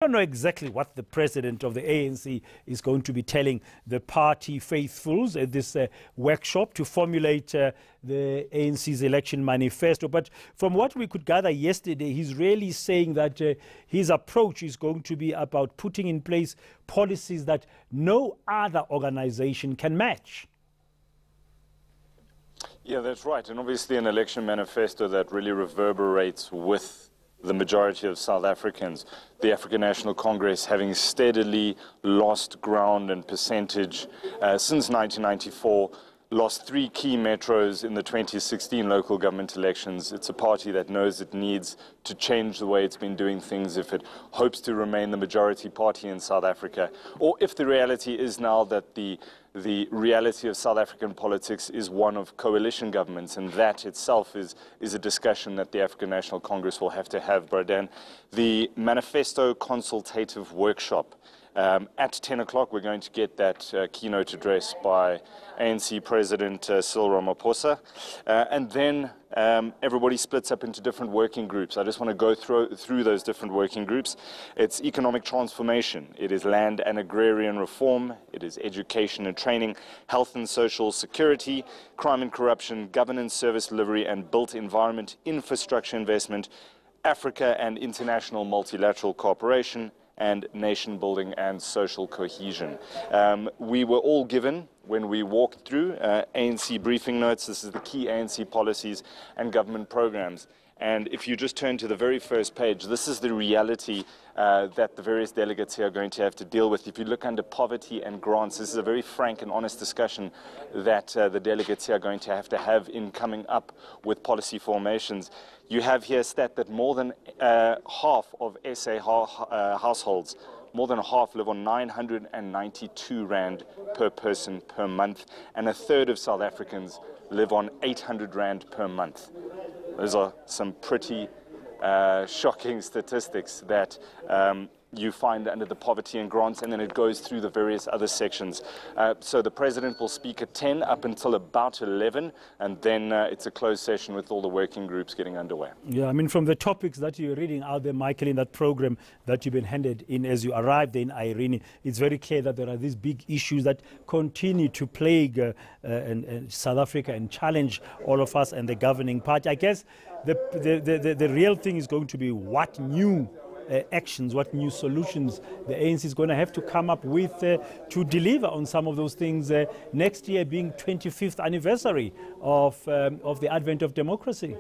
don't know exactly what the president of the ANC is going to be telling the party faithfuls at this workshop to formulate the ANC's election manifesto. But from what we could gather yesterday, he's really saying that his approach is going to be about putting in place policies that no other organization can match. Yeah, that's right. And obviously an election manifesto that really reverberates with the majority of South Africans. The African National Congress having steadily lost ground and percentage since 1994, lost 3 key metros in the 2016 local government elections. It's a party that knows it needs to change the way it's been doing things if it hopes to remain the majority party in South Africa, or if the reality is now that the reality of South African politics is one of coalition governments, and that itself is a discussion that the African National Congress will have to have, Bradan. The manifesto consultative workshop. At 10 o'clock, we're going to get that keynote address by ANC President Cyril Ramaphosa. And then everybody splits up into different working groups. I just want to go through those different working groups. It's economic transformation. It is land and agrarian reform. It is education and training, health and social security, crime and corruption, governance, service delivery and built environment, infrastructure investment, Africa and international multilateral cooperation, and nation building and social cohesion. We were all given, when we walked through, ANC briefing notes. This is the key ANC policies and government programs. And if you just turn to the very first page, this is the reality that the various delegates here are going to have to deal with. If you look under poverty and grants, this is a very frank and honest discussion that the delegates here are going to have in coming up with policy formations. You have here a stat that more than half of SA households, more than half, live on 992 Rand per person per month, and a third of South Africans live on 800 Rand per month. Those are some pretty shocking statistics that you find under the poverty and grants, and then it goes through the various other sections. So the president will speak at 10 up until about 11, and then it's a closed session with all the working groups getting underway. Yeah, I mean, from the topics that you're reading out there, Michael, in that program that you've been handed in as you arrived in Irene, it's very clear that there are these big issues that continue to plague South Africa and challenge all of us and the governing party. I guess the real thing is going to be what new actions, what new solutions the ANC is going to have to come up with to deliver on some of those things, next year being 25th anniversary of the advent of democracy.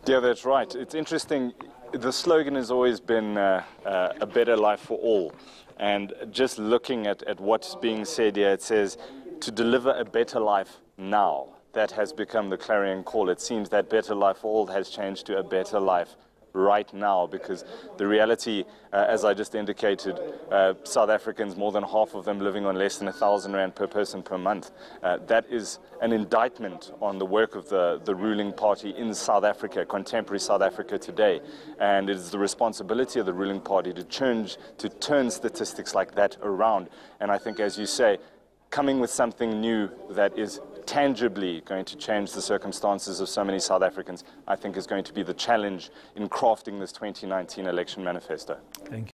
Yeah, that's right. It's interesting. The slogan has always been a better life for all. And just looking at what's being said here, it says to deliver a better life now. That has become the clarion call. It seems that better life for all has changed to a better life right now, because the reality, as I just indicated, South Africans, more than half of them living on less than 1,000 Rand per person per month. That is an indictment on the work of the ruling party in South Africa, contemporary South Africa today. And it is the responsibility of the ruling party to turn statistics like that around. And I think, as you say, coming with something new that is tangibly going to change the circumstances of so many South Africans, I think is going to be the challenge in crafting this 2019 election manifesto. Thank you.